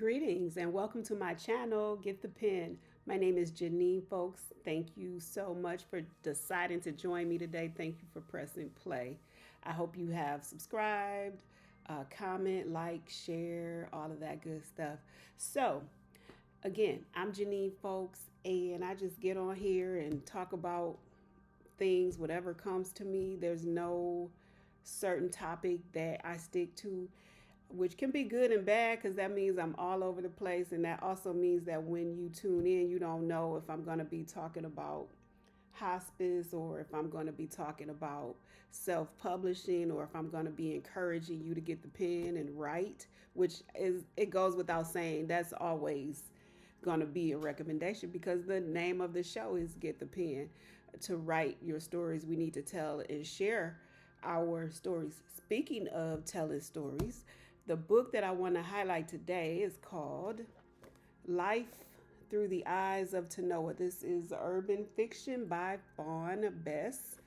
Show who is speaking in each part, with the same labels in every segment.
Speaker 1: Greetings and welcome to my channel, Get the Pen. My name is Janine, folks. Thank you so much for deciding to join me today. Thank you for pressing play. I hope you have subscribed, comment, like, share, all of that good stuff. So, again, I'm Janine, folks, and I just get on here and talk about things, whatever comes to me. There's no certain topic that I stick to, which can be good and bad because that means I'm all over the place. And that also means that when you tune in, you don't know if I'm going to be talking about hospice or if I'm going to be talking about self-publishing or if I'm going to be encouraging you to get the pen and write, which is, it goes without saying, that's always going to be a recommendation because the name of the show is Get the Pen. To write your stories, we need to tell and share our stories. Speaking of telling stories, the book that I want to highlight today is called Life Through the Eyes of TANOA. This is urban fiction by Fawn, Bess.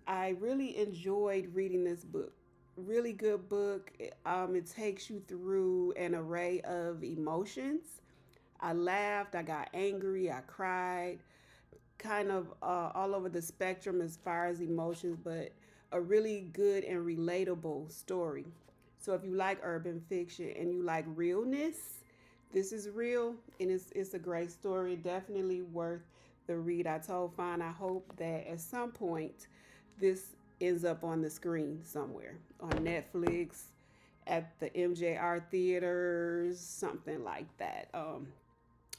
Speaker 1: I really enjoyed reading this book. Really good book. It takes you through an array of emotions. I laughed, I got angry, I cried, kind of all over the spectrum as far as emotions, but a really good and relatable story. So if you like urban fiction and you like realness, this is real and it's a great story. Definitely worth the read. I told Fawn I hope that at some point this ends up on the screen somewhere on Netflix, at the MJR theaters, something like that.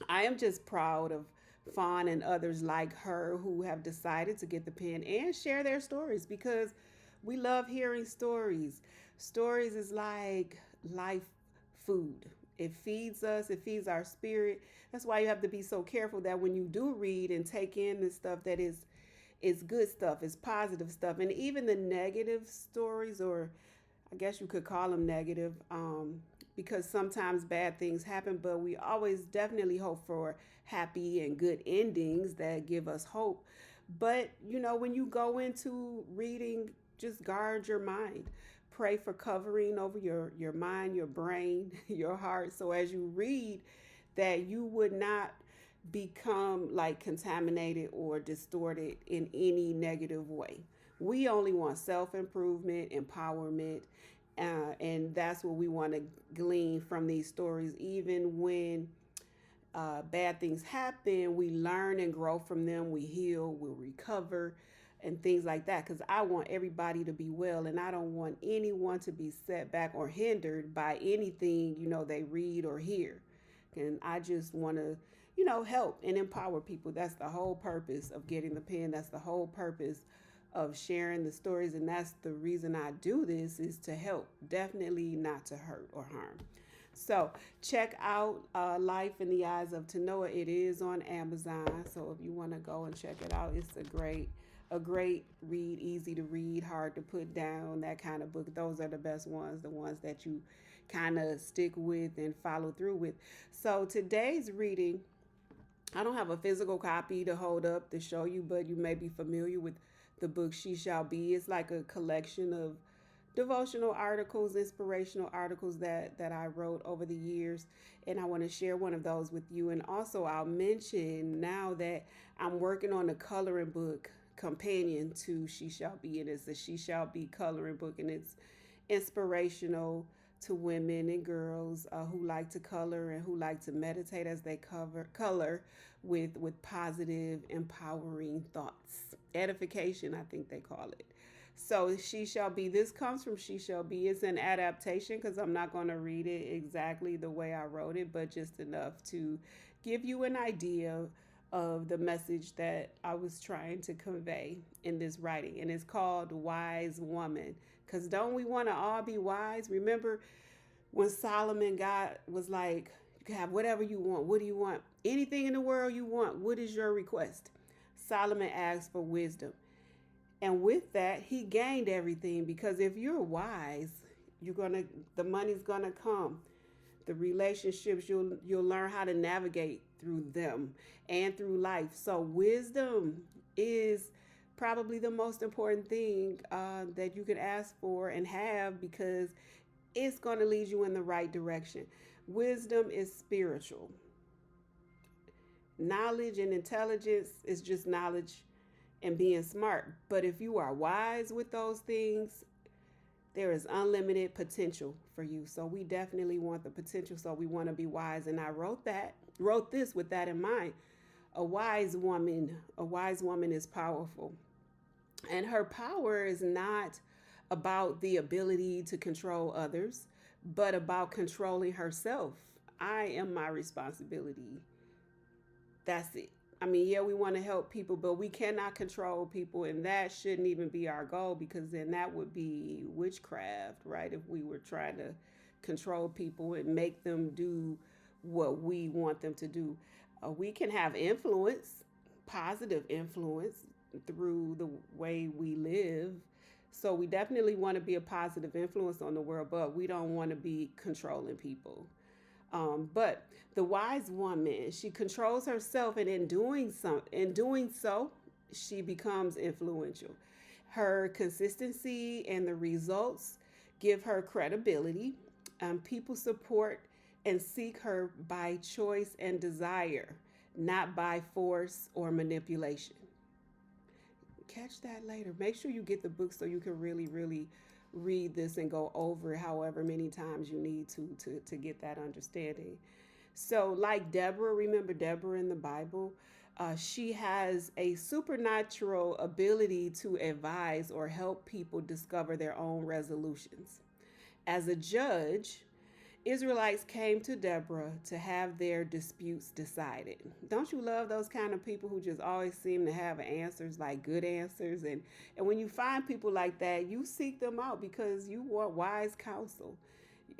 Speaker 1: I am just proud of Fawn and others like her who have decided to get the pen and share their stories because we love hearing stories. Stories is like life food. It feeds us, it feeds our spirit. That's why you have to be so careful that when you do read and take in the stuff that is good stuff, is positive stuff, and even the negative stories, or I guess you could call them negative, because sometimes bad things happen, but we always definitely hope for happy and good endings that give us hope. But, when you go into reading, just guard your mind. Pray for covering over your mind, your brain, your heart. So as you read, that you would not become like contaminated or distorted in any negative way. We only want self-improvement, empowerment, and that's what we want to glean from these stories. Even when bad things happen, we learn and grow from them. We heal, we recover, and things like that. Because I want everybody to be well, and I don't want anyone to be set back or hindered by anything, they read or hear. And I just want to, help and empower people. That's the whole purpose of getting the pen. That's the whole purpose of sharing the stories. And that's the reason I do this, is to help, definitely not to hurt or harm. So check out Life in the Eyes of TANOA. It is on Amazon. So if you want to go and check it out, it's a great read, easy to read, hard to put down, that kind of book. Those are the best ones, the ones that you kind of stick with and follow through with. So today's reading, I don't have a physical copy to hold up to show you, but you may be familiar with the book She Shall Be. It's like a collection of devotional articles, inspirational articles that I wrote over the years. And I want to share one of those with you. And also I'll mention now that I'm working on a coloring book companion to She Shall Be. And it's a She Shall Be coloring book, and it's inspirational to women and girls who like to color and who like to meditate as they color with positive, empowering thoughts. Edification, I think they call it. So She Shall Be, this comes from She Shall Be. It's an adaptation because I'm not going to read it exactly the way I wrote it, but just enough to give you an idea of the message that I was trying to convey in this writing. And it's called Wise Woman. Because don't we want to all be wise? Remember when Solomon, God was like, you can have whatever you want. What do you want? Anything in the world you want. What is your request? Solomon asked for wisdom. And with that, he gained everything, because if you're wise, the money's gonna come. The relationships, you'll learn how to navigate through them and through life. So wisdom is probably the most important thing that you could ask for and have, because it's going to lead you in the right direction. Wisdom is spiritual. Knowledge and intelligence is just knowledge and being smart. But if you are wise with those things, there is unlimited potential for you. So we definitely want the potential. So we want to be wise. And I wrote this with that in mind. A wise woman is powerful. And her power is not about the ability to control others, but about controlling herself. I am my responsibility. That's it. I mean, yeah, we want to help people, but we cannot control people, and that shouldn't even be our goal because then that would be witchcraft, right? If we were trying to control people and make them do what we want them to do. We can have influence, positive influence through the way we live. So we definitely want to be a positive influence on the world, but we don't want to be controlling people. But the wise woman, she controls herself, and in doing so, she becomes influential. Her consistency and the results give her credibility. People support and seek her by choice and desire, not by force or manipulation. Catch that later. Make sure you get the book so you can really, really read this and go over it however many times you need to get that understanding. So, like Deborah, remember Deborah in the Bible? She has a supernatural ability to advise or help people discover their own resolutions. As a judge, Israelites came to Deborah to have their disputes decided. Don't you love those kind of people who just always seem to have answers, like good answers? And when you find people like that, you seek them out because you want wise counsel.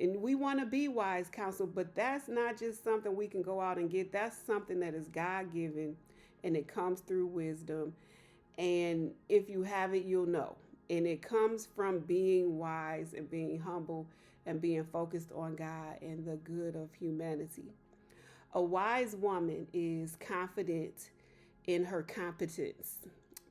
Speaker 1: And we want to be wise counsel, but that's not just something we can go out and get. That's something that is God given and it comes through wisdom. And if you have it, you'll know. And it comes from being wise and being humble and being focused on God and the good of humanity. A wise woman is confident in her competence.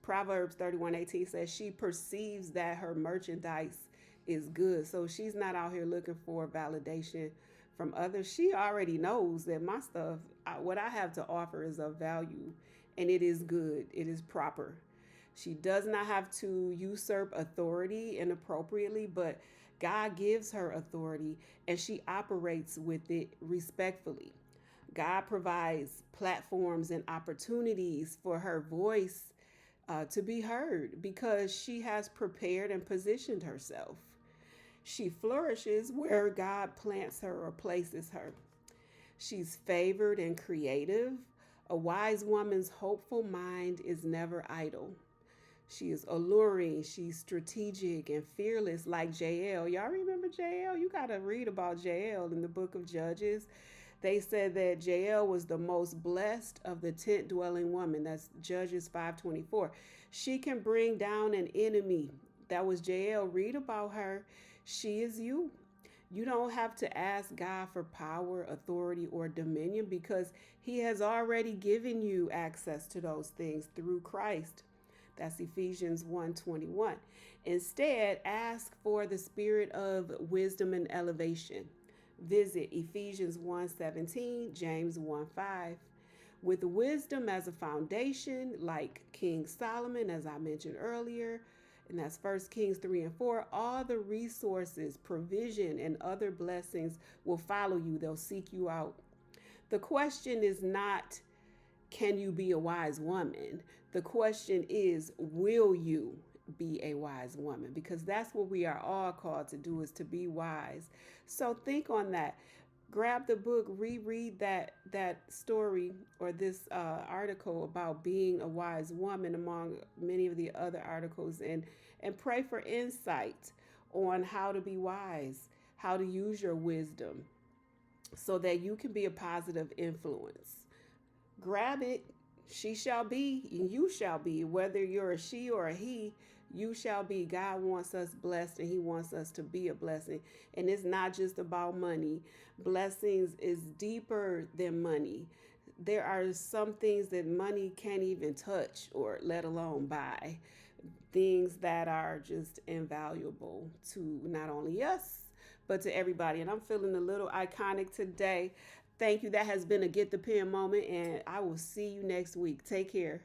Speaker 1: Proverbs 31:18 says she perceives that her merchandise is good. So she's not out here looking for validation from others. She already knows that my stuff, what I have to offer, is of value and it is good, it is proper. She does not have to usurp authority inappropriately, but God gives her authority and she operates with it respectfully. God provides platforms and opportunities for her voice to be heard because she has prepared and positioned herself. She flourishes where God plants her or places her. She's favored and creative. A wise woman's hopeful mind is never idle. She is alluring, she's strategic and fearless like Jael. Y'all remember Jael? You got to read about Jael in the book of Judges. They said that Jael was the most blessed of the tent dwelling women. That's Judges 5:24. She can bring down an enemy. That was Jael. Read about her. She is you. You don't have to ask God for power, authority, or dominion because he has already given you access to those things through Christ. That's Ephesians 1:21. Instead, ask for the spirit of wisdom and elevation. Visit Ephesians 1:17, James 1:5. With wisdom as a foundation, like King Solomon, as I mentioned earlier, and that's 1 Kings 3 and 4, all the resources, provision, and other blessings will follow you. They'll seek you out. The question is not, can you be a wise woman? The question is, will you be a wise woman? Because that's what we are all called to do, is to be wise. So think on that. Grab the book, reread that story or this article about being a wise woman among many of the other articles, and pray for insight on how to be wise, how to use your wisdom so that you can be a positive influence. Grab it. She shall be, and you shall be. Whether you're a she or a he, you shall be. God wants us blessed, and he wants us to be a blessing. And it's not just about money. Blessings is deeper than money. There are some things that money can't even touch or let alone buy. Things that are just invaluable to not only us, but to everybody. And I'm feeling a little iconic today. Thank you. That has been a Get the Pen moment, and I will see you next week. Take care.